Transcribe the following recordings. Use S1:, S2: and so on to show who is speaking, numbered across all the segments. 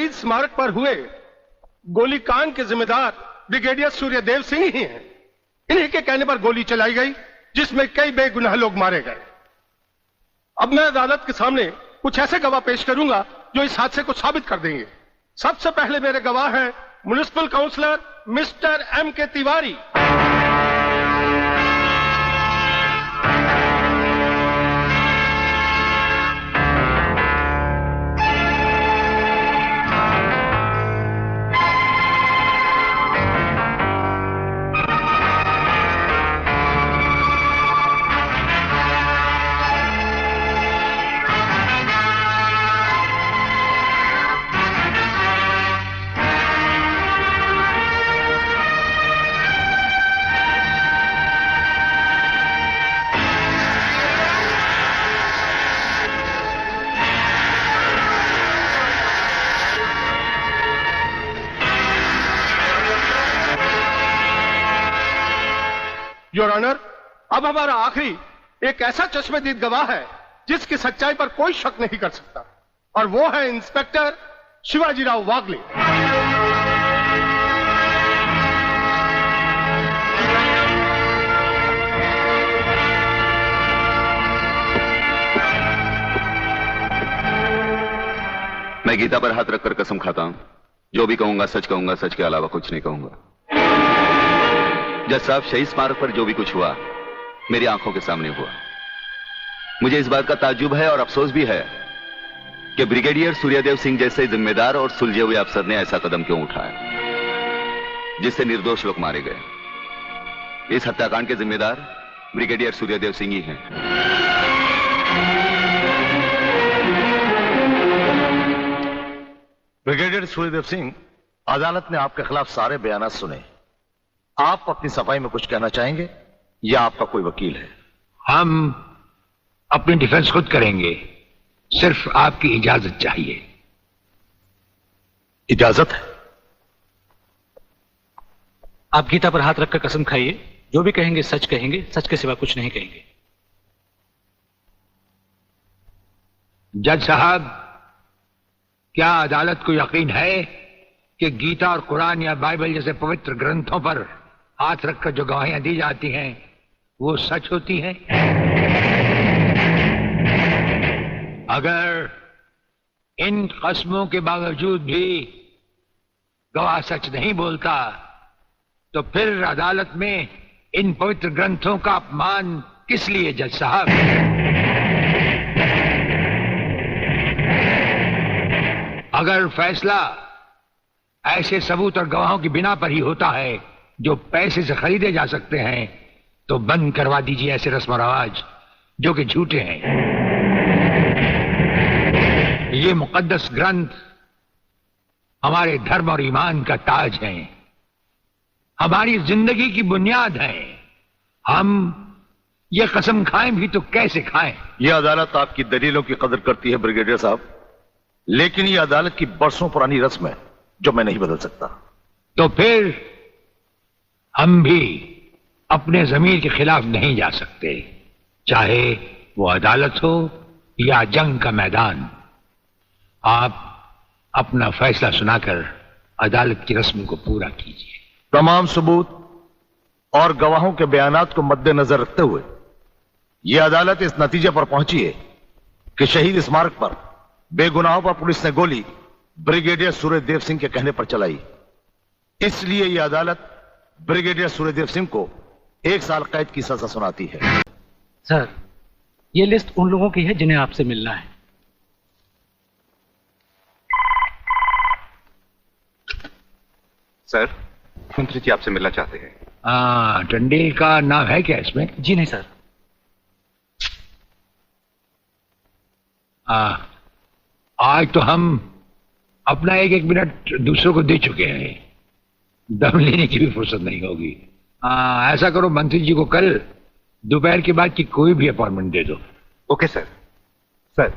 S1: शहीद स्मारक पर हुए गोलीकांड के जिम्मेदार ब्रिगेडियर सूर्यदेव सिंह ही हैं। इन्हीं के कहने पर गोली चलाई गई, जिसमें कई बेगुनाह लोग मारे गए। अब मैं अदालत के सामने कुछ ऐसे गवाह पेश करूंगा जो इस हादसे को साबित कर देंगे। सबसे पहले मेरे गवाह हैं municipal councillor mister M.K. Tiwari. Your honour, अब हमारा आखिरी एक ऐसा चश्मदीद गवाह है जिसकी सच्चाई पर कोई शक नहीं कर सकता, और वो है इंस्पेक्टर शिवाजीराव वागले।
S2: मैं गीता पर हाथ रखकर कसम खाता हूं, जो भी कहूंगा सच कहूंगा, सच के अलावा कुछ नहीं कहूंगा। जज साहब, शहीद स्मारक पर जो भी कुछ हुआ मेरी आंखों के सामने हुआ। मुझे इस बात का ताज्जुब है और अफसोस भी है कि ब्रिगेडियर सूर्यदेव सिंह जैसे जिम्मेदार और सुलझे हुए अफसर ने ऐसा कदम क्यों उठाया जिससे निर्दोष लोग मारे गए। इस हत्याकांड के जिम्मेदार ब्रिगेडियर सूर्यदेव सिंह ही हैं।
S3: ब्रिगेडियर सूर्यदेव सिंह, अदालत ने आपके खिलाफ सारे बयान सुने। आप अपनी सफाई में कुछ कहना चाहेंगे या आपका कोई वकील है?
S4: हम अपनी डिफेंस खुद करेंगे, सिर्फ आपकी इजाजत चाहिए।
S3: इजाजत है?
S5: आप गीता पर हाथ रखकर कसम खाइए, जो भी कहेंगे, सच के सिवा कुछ नहीं कहेंगे।
S4: जज साहब, क्या अदालत को यकीन है कि गीता और कुरान या बाइबल जैसे पवित्र ग्रंथों पर हाथ रखकर जो गवाहियां दी जाती हैं वो सच होती हैं? अगर इन कस्मों के बावजूद भी गवाह सच नहीं बोलता तो फिर अदालत में इन पवित्र ग्रंथों का अपमान किस लिए जज साहब? अगर फैसला ऐसे सबूत और गवाहों की बिना पर ही होता है जो पैसे से खरीदे जा सकते हैं, तो बंद करवा दीजिए ऐसे रस्म और रवाज जो कि झूठे हैं। ये मुकद्दस ग्रंथ हमारे धर्म और ईमान का ताज है, हमारी जिंदगी की बुनियाद है। हम ये कसम खाएं भी तो कैसे खाएं?
S3: यह अदालत आपकी दलीलों की कदर करती है ब्रिगेडियर साहब, लेकिन यह अदालत की बरसों पुरानी रस्म है जो मैं नहीं बदल सकता।
S4: तो फिर हम भी अपने ज़मीर के खिलाफ नहीं जा सकते, चाहे वो अदालत हो या जंग का मैदान। आप अपना फैसला सुनाकर अदालत की रस्म को पूरा कीजिए।
S3: तमाम सबूत और गवाहों के बयानात को मद्देनजर रखते हुए यह अदालत इस नतीजे पर पहुंची है कि शहीद स्मारक पर बेगुनाहों पर पुलिस ने गोली ब्रिगेडियर सूर्यदेव सिंह के कहने पर चलाई। इसलिए यह अदालत ब्रिगेडियर सूर्यदेव सिंह को 1 साल कैद की सजा सुनाती है।
S5: सर, ये लिस्ट उन लोगों की है जिन्हें आपसे मिलना है।
S2: सर, मंत्री जी आपसे मिलना चाहते हैं।
S4: टंडे का नाम है क्या इसमें?
S5: जी नहीं सर।
S4: आज तो हम अपना एक मिनट दूसरों को दे चुके हैं, दम लेने की भी फुर्सत नहीं होगी। ऐसा करो, मंत्री जी को कल दोपहर के बाद की कोई भी अपॉइंटमेंट दे दो।
S2: Okay sir. Sir,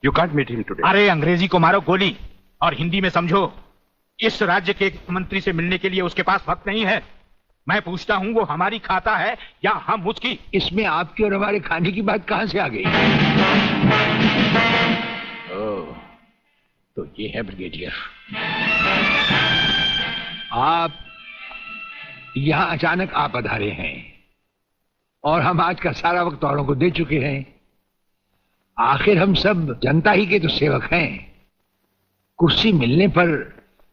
S2: you can't meet him today.
S6: अरे अंग्रेजी को मारो गोली और हिंदी में समझो। इस राज्य के मंत्री से मिलने के लिए उसके पास वक्त नहीं है। मैं पूछता हूं वो हमारी खाता है या हम उसकी?
S4: इसमें आपकी और हमारे खाने की बात कहां से आ गई? तो ये है ब्रिगेडियर। आप यहां अचानक आ पधारे हैं और हम आज का सारा वक्त औरों को दे चुके हैं। आखिर हम सब जनता ही के तो सेवक हैं। कुर्सी मिलने पर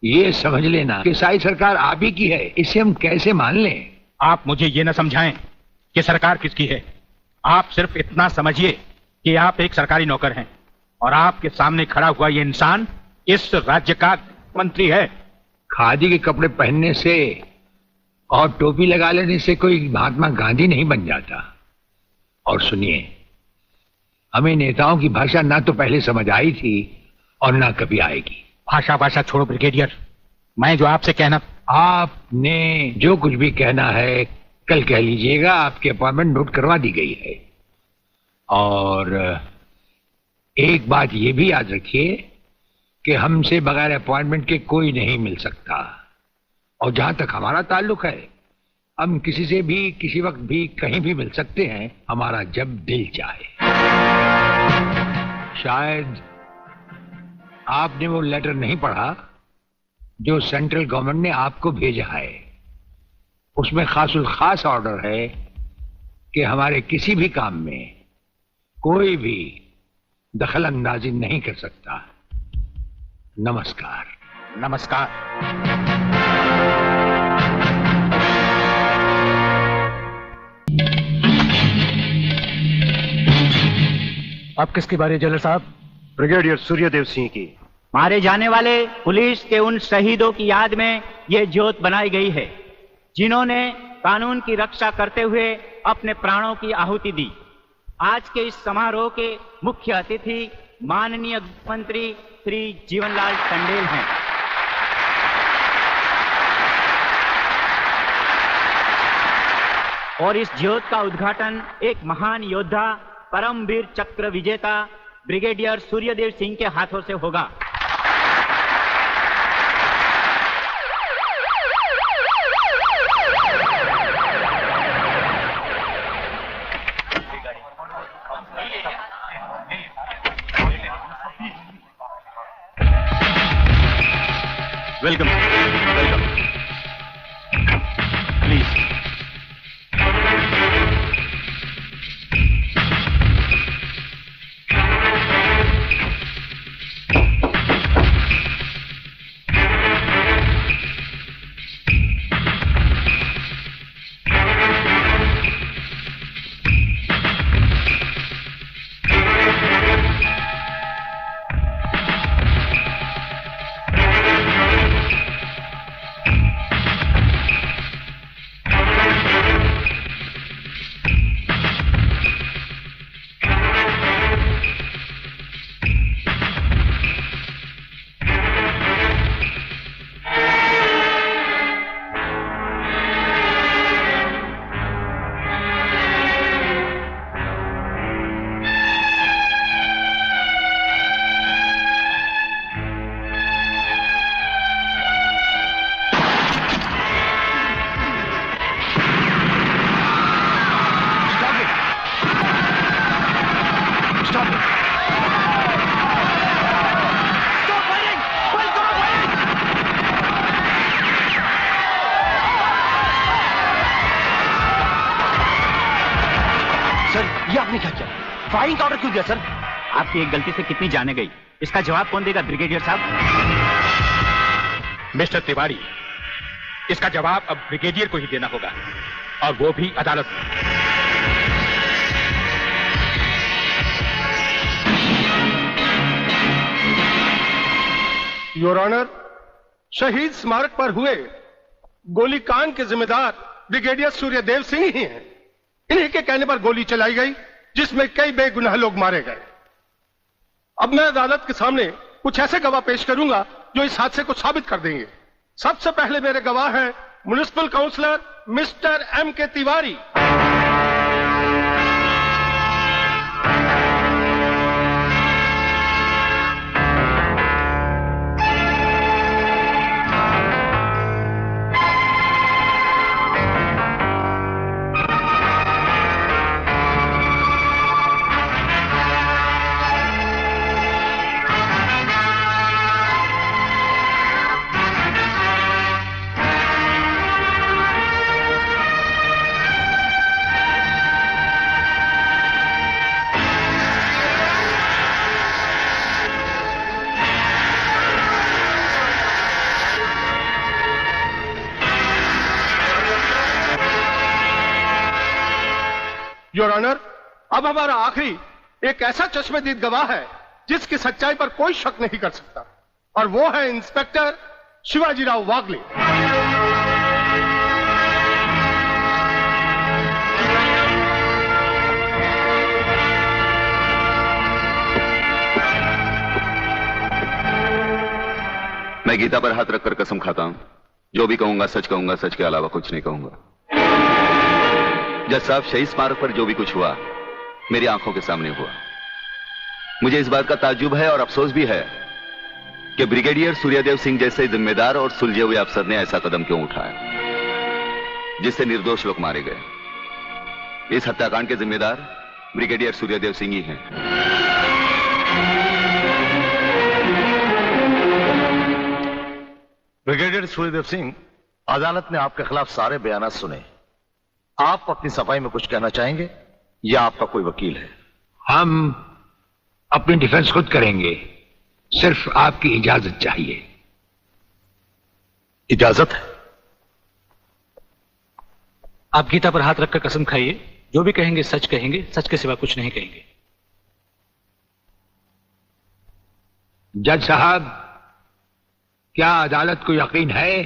S4: यह समझ लेना कि सारी सरकार आप ही की है, इसे हम कैसे मान लें?
S6: आप मुझे ये न समझाएं कि सरकार किसकी है। आप सिर्फ इतना समझिए कि आप एक सरकारी नौकर हैं और आपके सामने खड़ा हुआ ये इंसान इस राज्य का मंत्री है।
S4: खादी के कपड़े पहनने से और टोपी लगा लेने से कोई महात्मा गांधी नहीं बन जाता। और सुनिए, हमें नेताओं की भाषा ना तो पहले समझ आई थी और ना कभी आएगी।
S6: भाषा छोड़ो ब्रिगेडियर, मैं जो आपसे कहना।
S4: आपने जो कुछ भी कहना है कल कह लीजिएगा। आपकी अपॉइंटमेंट नोट करवा दी गई है। और एक बात ये भी याद रखिए कि हमसे बगैर अपॉइंटमेंट के कोई नहीं मिल सकता। और जहां तक हमारा ताल्लुक है, हम किसी से भी किसी वक्त भी कहीं भी मिल सकते हैं, हमारा जब दिल चाहे। शायद आपने वो लेटर नहीं पढ़ा जो सेंट्रल गवर्नमेंट ने आपको भेजा है। उसमें खासुल खास ऑर्डर है कि हमारे किसी भी काम में कोई भी दखल अंदाजी नहीं कर सकता। नमस्कार।
S6: नमस्कार।
S5: आप किसकी बारी है जनरल साहब?
S1: ब्रिगेडियर सूर्यदेव सिंह की।
S7: मारे जाने वाले पुलिस के उन शहीदों की याद में ये ज्योत बनाई गई है जिन्होंने कानून की रक्षा करते हुए अपने प्राणों की आहुति दी। आज के इस समारोह के मुख्य अतिथि माननीय मंत्री श्री जीवनलाल टंडेल हैं। और इस ज्योत का उद्घाटन एक महान योद्धा, परमवीर चक्र विजेता ब्रिगेडियर सूर्यदेव सिंह के हाथों से होगा।
S2: Welcome welcome. प्लीज।
S7: फायरिंग का ऑर्डर क्यों दिया सर? आपकी एक गलती से कितनी जाने गई, इसका जवाब कौन देगा ब्रिगेडियर साहब?
S6: मिस्टर तिवारी, इसका जवाब अब ब्रिगेडियर को ही देना होगा, और वो भी अदालत में।
S1: योर ऑनर, शहीद स्मारक पर हुए गोलीकांड के जिम्मेदार ब्रिगेडियर सूर्यदेव सिंह ही हैं। इन्हीं के कहने पर गोली चलाई गई जिसमें कई बेगुनाह लोग मारे गए। अब मैं अदालत के सामने कुछ ऐसे गवाह पेश करूंगा जो इस हादसे को साबित कर देंगे। सबसे पहले मेरे गवाह हैं municipal councillor mister M.K. Tiwari. Your honour, अब हमारा आखिरी एक ऐसा चश्मदीद गवाह है जिसकी सच्चाई पर कोई शक नहीं कर सकता, और वो है इंस्पेक्टर शिवाजीराव वागले।
S2: मैं गीता पर हाथ रखकर कसम खाता हूं, जो भी कहूंगा, सच के अलावा कुछ नहीं कहूंगा। जज साहब, शहीद स्मारक पर जो भी कुछ हुआ मेरी आंखों के सामने हुआ। मुझे इस बात का ताज्जुब है और अफसोस भी है कि ब्रिगेडियर सूर्यदेव सिंह जैसे जिम्मेदार और सुलझे हुए अफसर ने ऐसा कदम क्यों उठाया जिससे निर्दोष लोग मारे गए। इस हत्याकांड के जिम्मेदार ब्रिगेडियर सूर्यदेव सिंह ही हैं।
S3: ब्रिगेडियर सूर्यदेव सिंह, अदालत ने आपके खिलाफ सारे बयान सुने। आप अपनी सफाई में कुछ कहना चाहेंगे या आपका कोई वकील है?
S4: हम अपनी डिफेंस खुद करेंगे, सिर्फ आपकी इजाजत चाहिए।
S3: इजाजत है?
S5: आप गीता पर हाथ रखकर कसम खाइए, जो भी कहेंगे, सच के सिवा कुछ नहीं कहेंगे।
S4: जज साहब, क्या अदालत को यकीन है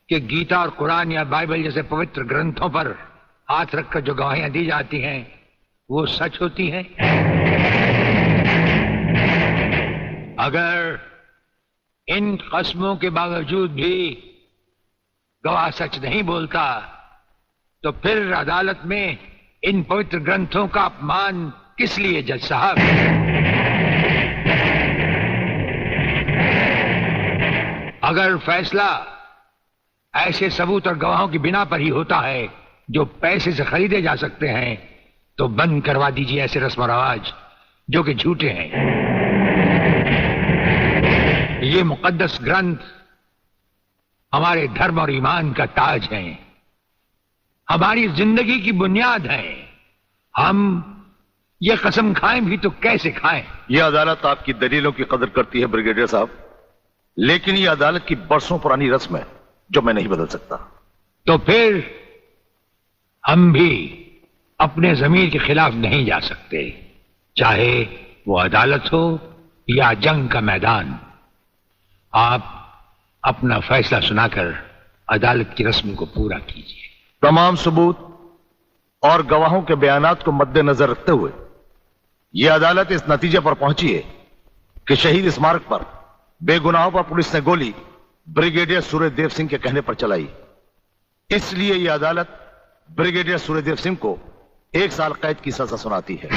S4: कि गीता और कुरान या बाइबल जैसे पवित्र ग्रंथों पर हाथ रखकर जो गवाहियां दी जाती हैं वो सच होती हैं? अगर इन कस्मों के बावजूद भी गवाह सच नहीं बोलता तो फिर अदालत में इन पवित्र ग्रंथों का अपमान किस लिए जज साहब? अगर फैसला ऐसे सबूत और गवाहों की बिना पर ही होता है जो पैसे से खरीदे जा सकते हैं तो बंद करवा दीजिए ऐसे रस्म और रवाज जो कि झूठे हैं। ये मुकद्दस ग्रंथ हमारे धर्म और ईमान का ताज है, हमारी जिंदगी की बुनियाद है। हम ये कसम खाएं भी तो कैसे खाएं?
S3: यह अदालत आपकी दलीलों की कदर करती है ब्रिगेडियर साहब, लेकिन यह अदालत की बरसों पुरानी रस्म है जो मैं नहीं बदल सकता।
S4: तो फिर हम भी अपने जमीर के खिलाफ नहीं जा सकते, चाहे वो अदालत हो या जंग का मैदान। आप अपना फैसला सुनाकर अदालत की रस्म को पूरा कीजिए।
S3: तमाम सबूत और गवाहों के बयानात को मद्देनजर रखते हुए यह अदालत इस नतीजे पर पहुंची है कि शहीद स्मारक पर बेगुनाहों पर पुलिस ने गोली ब्रिगेडियर सूर्यदेव सिंह के कहने पर चलाई। इसलिए यह अदालत ब्रिगेडियर सूर्यदेव सिंह को 1 साल कैद की सजा सुनाती है।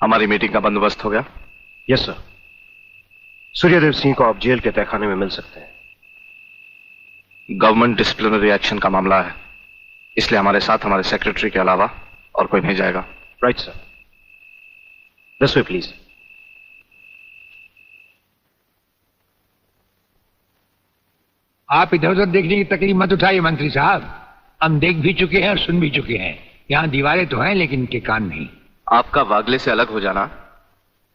S8: हमारी मीटिंग का बंदोबस्त हो गया?
S9: Yes sir. सूर्यदेव सिंह को आप जेल के तहखाने में मिल सकते हैं।
S8: गवर्नमेंट डिसिप्लिनरी एक्शन का मामला है, इसलिए हमारे साथ हमारे सेक्रेटरी के अलावा और कोई नहीं जाएगा।
S9: Right sir. This way please.
S4: आप इधर उधर देखने की तकलीफ मत उठाइए मंत्री साहब, हम देख भी चुके हैं और सुन भी चुके हैं। यहां दीवारें तो हैं लेकिन इनके कान नहीं।
S8: आपका वागले से अलग हो जाना,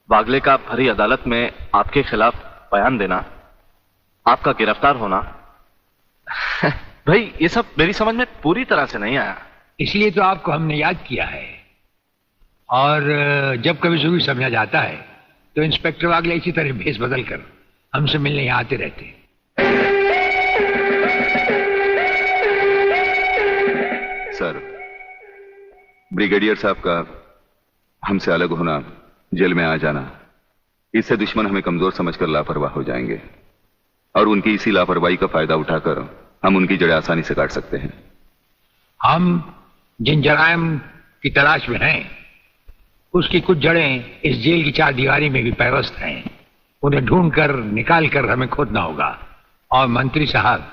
S8: वागले का भरी अदालत में आपके खिलाफ बयान देना, आपका गिरफ्तार होना भाई ये सब मेरी समझ में पूरी तरह से नहीं आया।
S4: इसलिए तो आपको हमने याद किया है, और जब कभी सुबह समझा जाता है तो इंस्पेक्टर वागले इसी तरह भेस बदल कर हमसे मिलने यहाँ आते रहते।
S2: सर, ब्रिगेडियर साहब का हमसे अलग होना, जेल में आ जाना, इससे दुश्मन हमें कमजोर समझकर लापरवाह हो जाएंगे और उनकी इसी लापरवाही का फायदा उठाकर हम उनकी जड़ें आसानी से काट सकते हैं।
S4: हम जिन जराइम की तलाश में हैं, उसकी कुछ जड़ें इस जेल की चार दीवारी में भी पैवस्त हैं। उन्हें ढूंढकर निकाल कर हमें खोदना होगा। और मंत्री साहब,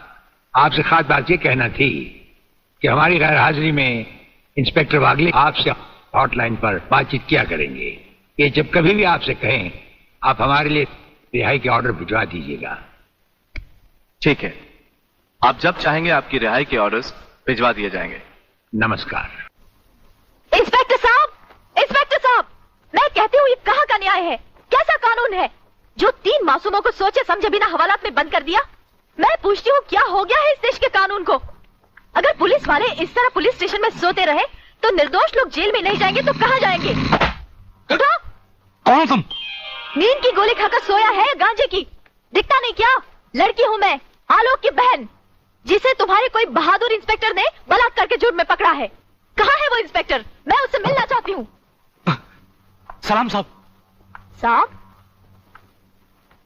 S4: आपसे खास बात यह कहना थी कि हमारी गैर हाजिरी में इंस्पेक्टर वागले आपसे हॉटलाइन पर बातचीत किया करेंगे। ये जब कभी भी आपसे कहें, आप हमारे लिए रिहाई के ऑर्डर भिजवा दीजिएगा।
S8: ठीक है, आप जब चाहेंगे आपकी रिहाई के ऑर्डर्स भिजवा दिए जाएंगे।
S4: नमस्कार।
S10: इंस्पेक्टर साहब, मैं कहती हूँ ये कहाँ का न्याय है? कैसा कानून है जो 3 मासूमों को सोचे समझे बिना हवालात में बंद कर दिया? मैं पूछती हूँ, क्या हो गया है इस देश के कानून को? अगर पुलिस वाले इस तरह पुलिस स्टेशन में सोते रहे तो निर्दोष लोग जेल में नहीं जाएंगे तो कहाँ जाएंगे? उठो!
S5: कौन तुम?
S10: नींद की गोली खाकर सोया है या गांजे की? दिखता नहीं क्या? लड़की हूँ मैं, आलोक की बहन, जिसे तुम्हारे कोई बहादुर इंस्पेक्टर ने बलात्कार के जुर्म में पकड़ा है। कहाँ है वो इंस्पेक्टर? मैं उससे मिलना चाहती हूँ।
S5: सलाम साहब।
S10: साहब?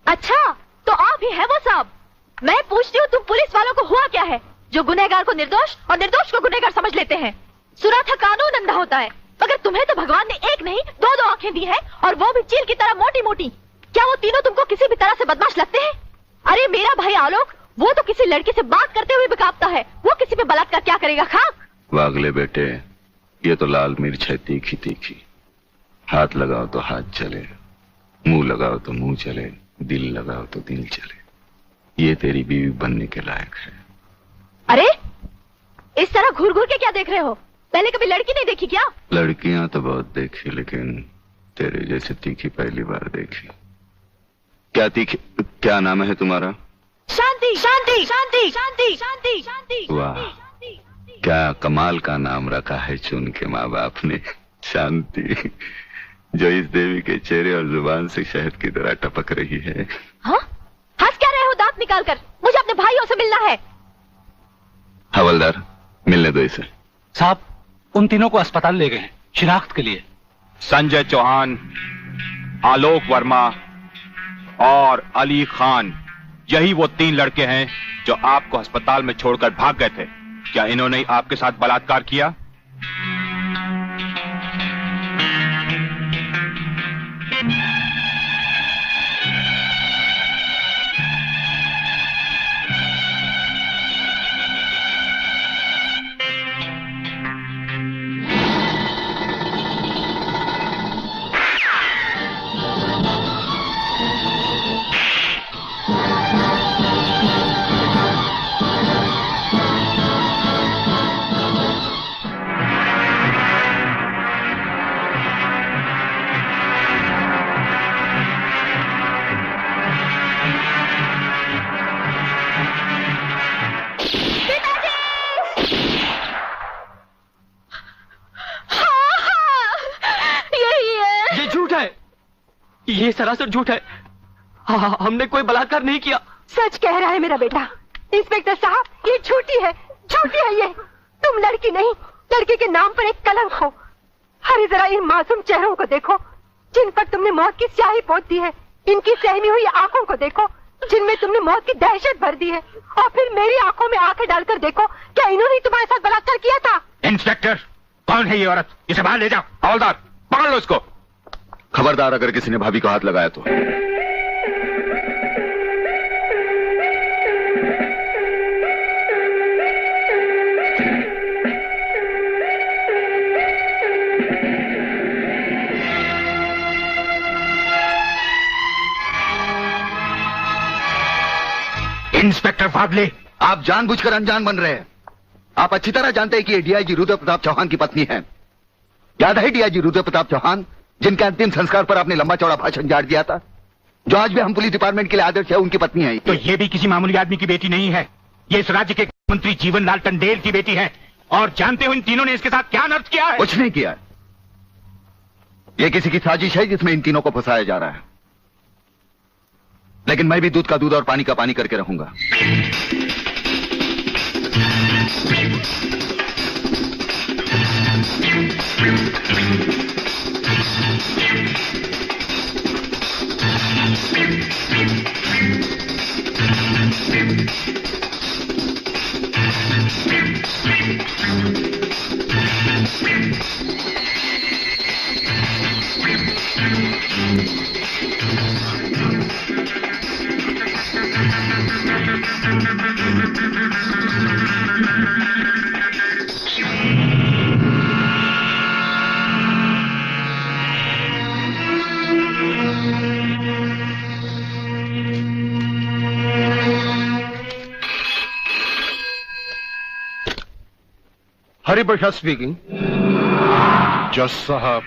S10: अच्छा, तो आप ही है वो साहब। मैं पूछती हूँ, तुम पुलिस वालों को हुआ क्या है जो गुनहगार को निर्दोष और निर्दोष को गुनहगार समझ लेते हैं? सुना था कानून अंधा होता है, मगर तुम्हें तो भगवान ने एक नहीं 2 आंखें दी हैं, और वो भी चील की तरह मोटी मोटी। क्या वो तीनों तुमको किसी भी तरह से बदमाश लगते हैं? अरे मेरा भाई आलोक, वो तो किसी लड़की से बात करते हुए भी कांपता है। वो किसी पे बलात्कार क्या करेगा? खाक।
S2: वागले बेटे, ये तो लाल मिर्च है तीखी तीखी। हाथ लगाओ तो हाथ चले, मुंह लगाओ तो मुंह चले, दिल लगाओ तो दिल चले। ये तेरी बीवी बनने के लायक है।
S10: अरे इस तरह घूर घूर के क्या देख रहे हो? पहले कभी लड़की नहीं देखी क्या?
S2: लड़कियां तो बहुत देखी, लेकिन तेरे जैसे तीखी पहली बार देखी। क्या तीखी? क्या नाम है तुम्हारा?
S10: शांति शांति शांति शांति शांति शांति।
S2: वाह, क्या कमाल का नाम रखा है चुन के माँ बाप ने, शांति, जो इस देवी के चेहरे और जुबान से शहद की तरह टपक रही है।
S10: हाँ? हंस क्या रहे हो दांत निकाल कर? मुझे अपने भाइयों से मिलना है।
S2: हवलदार, मिलने दो इसे।
S5: साहब, उन तीनों को अस्पताल ले गए हैं शिनाख्त के लिए।
S6: संजय चौहान, आलोक वर्मा और अली खान, यही वो 3 लड़के हैं जो आपको अस्पताल में छोड़कर भाग गए थे। क्या इन्होंने आपके साथ बलात्कार किया?
S11: ये सरासर झूठ है। हमने कोई बलात्कार नहीं किया।
S10: सच कह रहा है मेरा बेटा। इंस्पेक्टर साहब, ये झूठी है ये। तुम लड़की नहीं, लड़के के नाम पर एक कलंक हो। अरे जरा इन मासूम चेहरों को देखो जिन पर तुमने मौत की स्याही पोत दी है। इनकी सहमी हुई आंखों को देखो जिनमें तुमने मौत की दहशत भर दी है। और फिर मेरी आंखों में आंखें डालकर देखो, क्या इन्होंने तुम्हारे साथ बलात्कार किया था?
S6: इंस्पेक्टर, कौन है ये औरत? इसे बाहर ले जाओ। हवलदार, पकड़ लो इसको।
S2: खबरदार, अगर किसी ने भाभी को हाथ लगाया तो।
S6: इंस्पेक्टर वागले,
S2: आप जानबूझकर अनजान बन रहे हैं। आप अच्छी तरह जानते हैं कि ये डीआईजी रुद्र प्रताप चौहान की पत्नी है। याद है डीआईजी रुद्र प्रताप चौहान, जिनके अंतिम संस्कार पर आपने लंबा चौड़ा भाषण झाड़ दिया था, जो आज भी हम पुलिस डिपार्टमेंट के लिए आदर्श है, उनकी पत्नी है।
S6: तो ये भी किसी मामूली आदमी की बेटी नहीं है। ये इस राज्य के मंत्री जीवनलाल टंडेल की बेटी है। और जानते हो इन तीनों ने इसके साथ क्या अनर्थ किया है?
S2: कुछ नहीं किया। ये किसी की साजिश है जिसमें इन तीनों को फंसाया जा रहा है। लेकिन मैं भी दूध का दूध और पानी का पानी करके रहूंगा।
S1: हरिप्रसाद स्पीकिंग।
S12: जज साहब,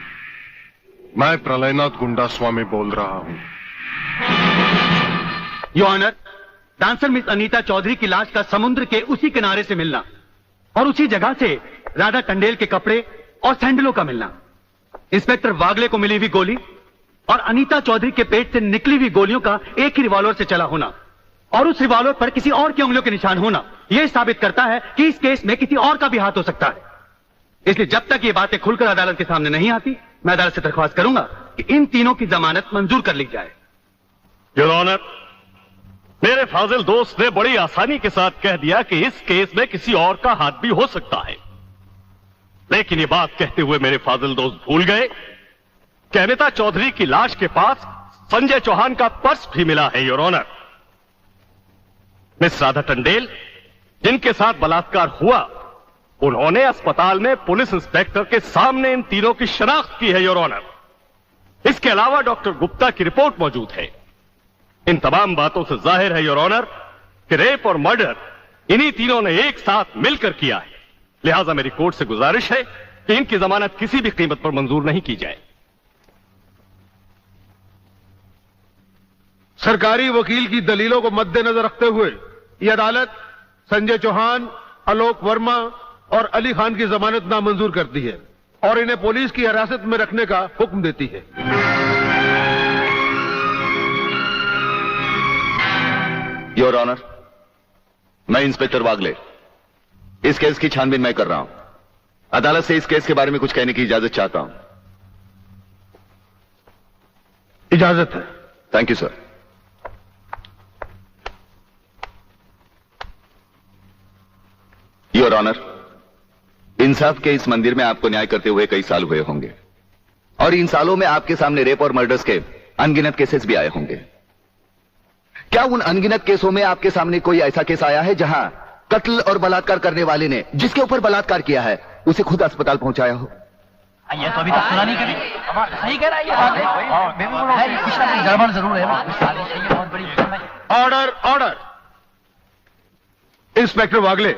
S12: मैं प्रलयनाथ गुंडा स्वामी बोल रहा हूं।
S13: Your honour, dancer miss Anita Chaudhary की लाश का समुद्र के उसी किनारे से मिलना और उसी जगह से राधा टंडेल के कपड़े और सैंडलों का मिलना, इंस्पेक्टर वागले को मिली हुई गोली और अनीता चौधरी के पेट से निकली हुई गोलियों का एक ही रिवॉल्वर से चला होना और उस रिवॉल्वर पर किसी और की उंगलियों के निशान होना, यह साबित करता है कि इस केस में किसी और का भी हाथ हो सकता है। इसलिए जब तक ये बातें खुलकर अदालत के सामने नहीं आती, मैं अदालत से दरख्वास्त करूंगा कि इन तीनों की जमानत मंजूर कर ली जाए।
S14: योर ऑनर, मेरे फाजिल दोस्त ने बड़ी आसानी के साथ कह दिया कि इस केस में किसी और का हाथ भी हो सकता है, लेकिन ये बात कहते हुए मेरे फाजिल दोस्त भूल गए कि अनीता चौधरी की लाश के पास संजय चौहान का पर्स भी मिला है। Your honour, miss Radha Tandel जिनके साथ बलात्कार हुआ, उन्होंने अस्पताल में पुलिस इंस्पेक्टर के सामने इन तीनों की शनाख्त की है। योर ऑनर, इसके अलावा डॉक्टर गुप्ता की रिपोर्ट मौजूद है। इन तमाम बातों से जाहिर है योर ऑनर कि रेप और मर्डर इन्हीं तीनों ने एक साथ मिलकर किया है। लिहाजा मेरी कोर्ट से गुजारिश है कि इनकी जमानत किसी भी कीमत पर मंजूर नहीं की जाए।
S1: सरकारी वकील की दलीलों को मद्देनजर रखते हुए यह अदालत संजय चौहान, आलोक वर्मा और अली खान की जमानत नामंजूर करती है और इन्हें पुलिस की हिरासत में रखने का हुक्म देती है।
S2: योर ऑनर, मैं इंस्पेक्टर वागले इस केस की छानबीन मैं कर रहा हूं। अदालत से इस केस के बारे में कुछ कहने की इजाजत चाहता हूं।
S1: इजाजत है।
S2: Thank you sir. Your honour, इंसाफ के इस मंदिर में आपको न्याय करते हुए कई साल हुए होंगे और इन सालों में आपके सामने रेप और मर्डर्स के अनगिनत केसेस भी आए होंगे। क्या उन अनगिनत केसों में आपके सामने कोई ऐसा केस आया है जहां कत्ल और बलात्कार करने वाले ने जिसके ऊपर बलात्कार किया है उसे खुद अस्पताल पहुंचाया हो?
S15: ये तो अभी तक सुना नहीं कभी। सही कह रहा है ये बात, गड़बड़ जरूर है। बहुत बड़ी
S1: ऑर्डर, ऑर्डर। इंस्पेक्टर वागले,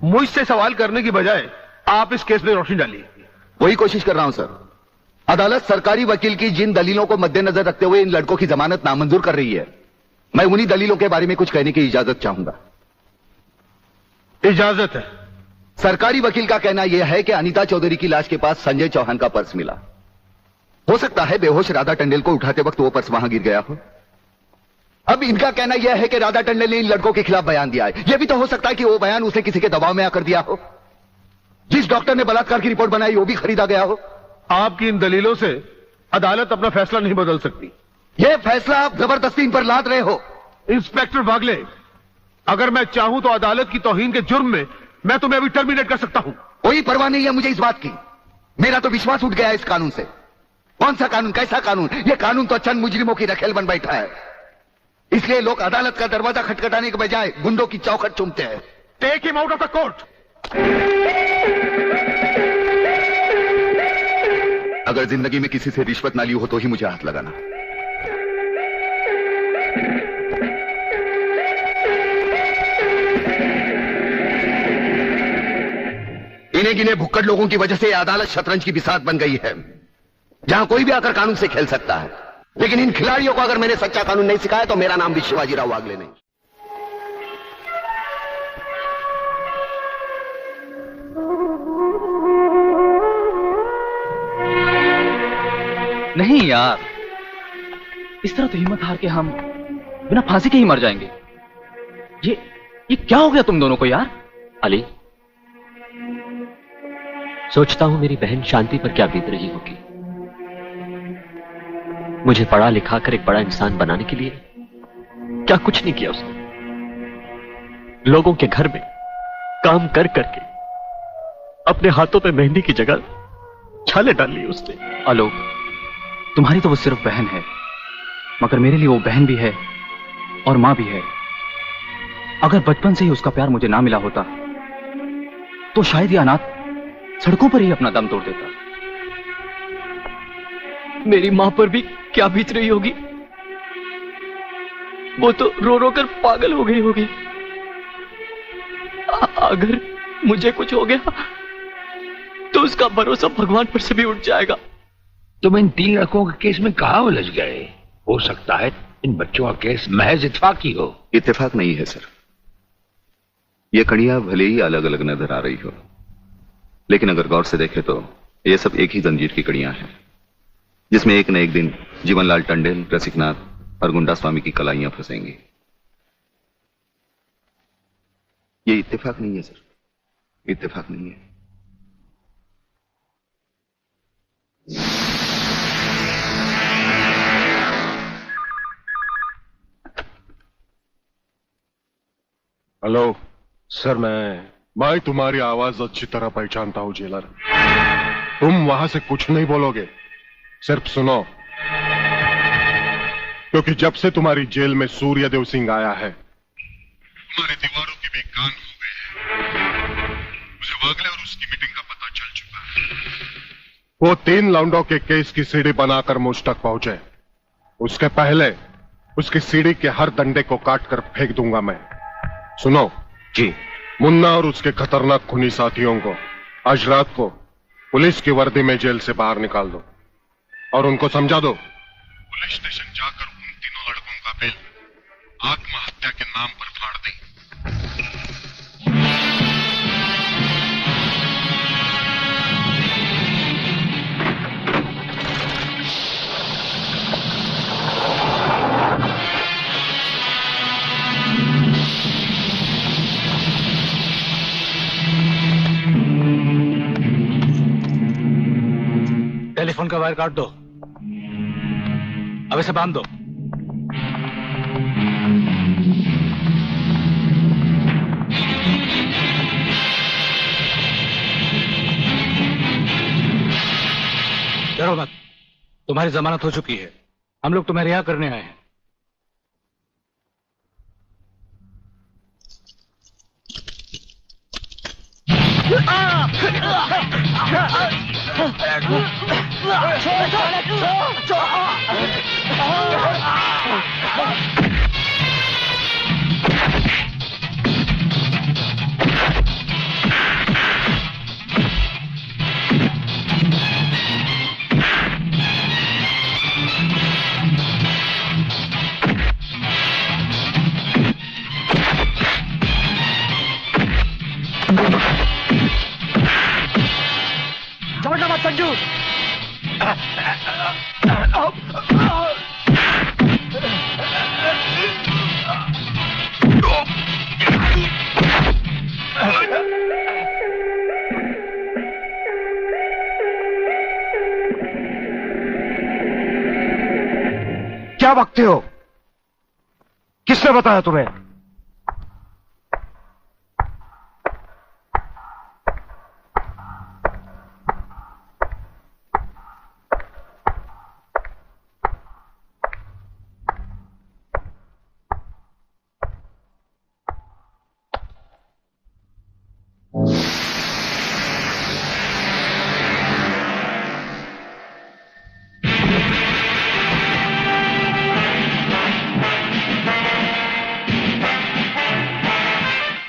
S1: मुझसे सवाल करने की बजाय आप इस केस में रोशनी डालिए।
S2: वही कोशिश कर रहा हूं सर। अदालत सरकारी वकील की जिन दलीलों को मद्देनजर रखते हुए इन लड़कों की जमानत नामंजूर कर रही है, मैं उन्हीं दलीलों के बारे में कुछ कहने की इजाजत चाहूंगा।
S1: इजाजत है।
S2: सरकारी वकील का कहना यह है कि अनीता चौधरी की लाश के पास संजय चौहान का पर्स मिला। हो सकता है बेहोश राधा टंडेल को उठाते वक्त वो पर्स वहां गिर गया हो। अब इनका कहना यह है कि राधा टंडेल ने इन लड़कों के खिलाफ बयान दिया है। यह भी तो हो सकता है कि वो बयान उसे किसी के दबाव में आकर दिया हो। जिस डॉक्टर ने बलात्कार की रिपोर्ट बनाई वो भी खरीदा गया हो।
S1: आपकी इन दलीलों से अदालत अपना फैसला नहीं बदल सकती।
S2: यह फैसला आप जबरदस्ती इन पर लाद रहे हो।
S1: इंस्पेक्टर वागले, अगर मैं चाहूं तो अदालत की तौहीन के जुर्म में मैं तुम्हें अभी टर्मिनेट कर सकता हूं।
S2: कोई परवाह नहीं है मुझे इस बात की। मेरा तो विश्वास उठ गया इस कानून से। कौन सा कानून, कैसा कानून? यह कानून तो चंद मुजरिमों की रखेल बन बैठा है। इसलिए लोग अदालत का दरवाजा खटखटाने के बजाय गुंडों की चौखट चूमते हैं।
S1: Take him out of the court.
S2: अगर जिंदगी में किसी से रिश्वत ना ली हो तो ही मुझे हाथ लगाना। इन्हें गिने भुक्कड़ लोगों की वजह से यह अदालत शतरंज की बिसात बन गई है, जहां कोई भी आकर कानून से खेल सकता है। लेकिन इन खिलाड़ियों को अगर मैंने सच्चा कानून नहीं सिखाया तो मेरा नाम भी शिवाजी राव वागले नहीं।
S8: नहीं यार, इस तरह तो हिम्मत हार के हम बिना फांसी के ही मर जाएंगे। ये क्या हो गया तुम दोनों को यार?
S16: अली,
S11: सोचता हूं मेरी बहन शांति पर क्या बीत रही होगी। मुझे पढ़ा लिखा कर एक बड़ा इंसान बनाने के लिए क्या कुछ नहीं किया उसने। लोगों के घर में काम कर करके अपने हाथों पे मेहंदी की जगह छाले डाल ली उसने।
S8: आलोक, तुम्हारी तो वो सिर्फ बहन है, मगर मेरे लिए वो बहन भी है और मां भी है। अगर बचपन से ही उसका प्यार मुझे ना मिला होता तो शायद ये अनाथ सड़कों पर ही अपना दम तोड़ देता।
S11: मेरी मां पर भी क्या बीत रही होगी। वो तो रो रो कर पागल हो गई होगी। अगर मुझे कुछ हो गया तो उसका भरोसा भगवान पर से भी उठ जाएगा।
S4: तुम इन 3 लड़कों के केस में कहां उलझ गए? हो सकता है इन बच्चों का केस महज इत्तेफाकी हो।
S2: इत्तेफाक नहीं है सर। ये कड़ियां भले ही अलग अलग नजर आ रही हो, लेकिन अगर गौर से देखें तो ये सब एक ही जंजीर की कड़ियां हैं, जिसमें एक न एक दिन जीवनलाल टंडेल, रसिकनाथ और गुंडा स्वामी की कलाइयां फंसेंगी। ये इत्तेफाक नहीं है सर, इत्तेफाक नहीं है।
S12: हेलो सर, मैं तुम्हारी आवाज अच्छी तरह पहचानता हूं जेलर। तुम वहां से कुछ नहीं बोलोगे, सिर्फ सुनो, क्योंकि जब से तुम्हारी जेल में सूर्यदेव सिंह आया है तुम्हारी दीवारों के भी कान हो गए हैं। मुझे वागले और उसकी मीटिंग का पता चल चुका है। वो 3 लौंडों के केस की सीढ़ी बनाकर मुझ तक पहुंचे, उसके पहले उसकी सीढ़ी के हर डंडे को काट कर फेंक दूंगा मैं। सुनो जी, मुन्ना और उसके खतरनाक खूनी साथियों को आज रात को पुलिस की वर्दी में जेल से बाहर निकाल दो और उनको समझा दो पुलिस स्टेशन जाकर उन तीनों लड़कों का बिल आत्महत्या के नाम पर फाड़ दें।
S5: टेलीफोन का वायर काट दो, अब इसे बांध दो। डरो मत, तुम्हारी जमानत हो चुकी है। हम लोग तुम्हें रिहा करने आए हैं।
S15: छोड़ना मत संजू।
S9: क्या बकते हो? किसने बताया तुम्हें?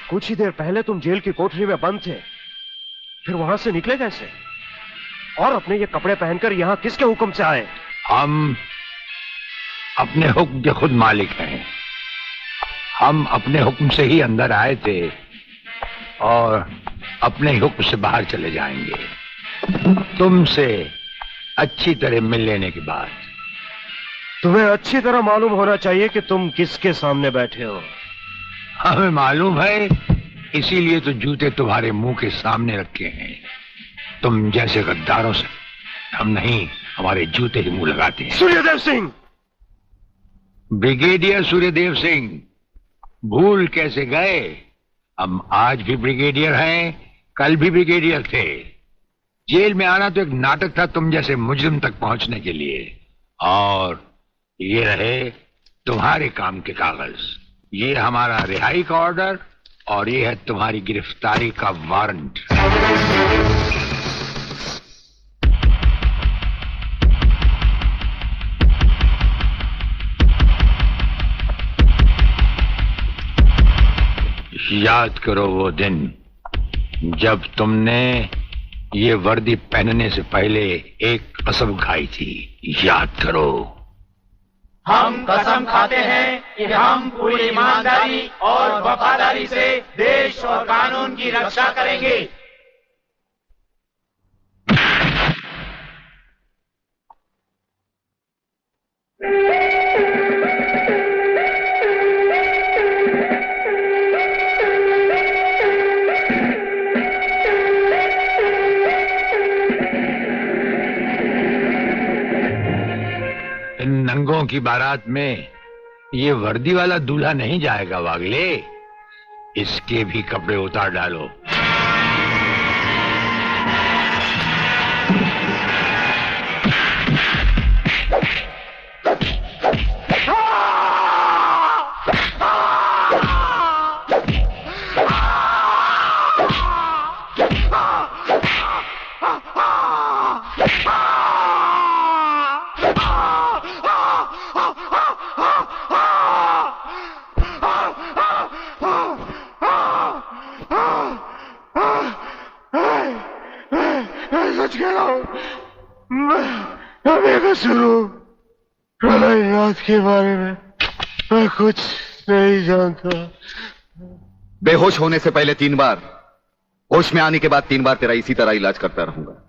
S9: कुछ ही देर पहले तुम जेल की कोठरी में बंद थे, फिर वहां से निकले कैसे? और अपने ये कपड़े पहनकर यहां किसके हुक्म से आए?
S4: हम अपने हुक्म के खुद मालिक हैं। हम अपने हुक्म से ही अंदर आए थे और अपने ही हुक्म से बाहर चले जाएंगे। तुमसे अच्छी तरह मिल लेने के बाद।
S9: तुम्हें अच्छी तरह मालूम होना चाहिए कि तुम किसके सामने बैठे हो।
S4: हमें मालूम है, इसीलिए तो जूते तुम्हारे मुंह के सामने रखे हैं। तुम जैसे गद्दारों से हम नहीं, हमारे जूते ही मुंह लगाते हैं।
S1: सूर्यदेव सिंह,
S4: ब्रिगेडियर सूर्यदेव सिंह, भूल कैसे गए? हम आज भी ब्रिगेडियर हैं, कल भी ब्रिगेडियर थे। जेल में आना तो एक नाटक था तुम जैसे मुजरिम तक पहुंचने के लिए, और ये रहे तुम्हारे काम के कागज। ये हमारा रिहाई का ऑर्डर और ये है तुम्हारी गिरफ्तारी का वारंट। याद करो वो दिन जब तुमने ये वर्दी पहनने से पहले एक कसम खाई थी। याद करो।
S16: हम कसम खाते हैं कि हम पूरी ईमानदारी और वफादारी से देश और कानून की रक्षा करेंगे।
S4: इन नंगों की बारात में ये वर्दी वाला दूल्हा नहीं जाएगा वागले। इसके भी कपड़े उतार डालो।
S1: सच कह रहा हूं, मैं बेकसूर हूं। प्रलयनाथ के बारे में मैं कुछ नहीं जानता।
S2: बेहोश होने से पहले 3 बार, होश में आने के बाद 3 बार तेरा इसी तरह इलाज करता रहूंगा।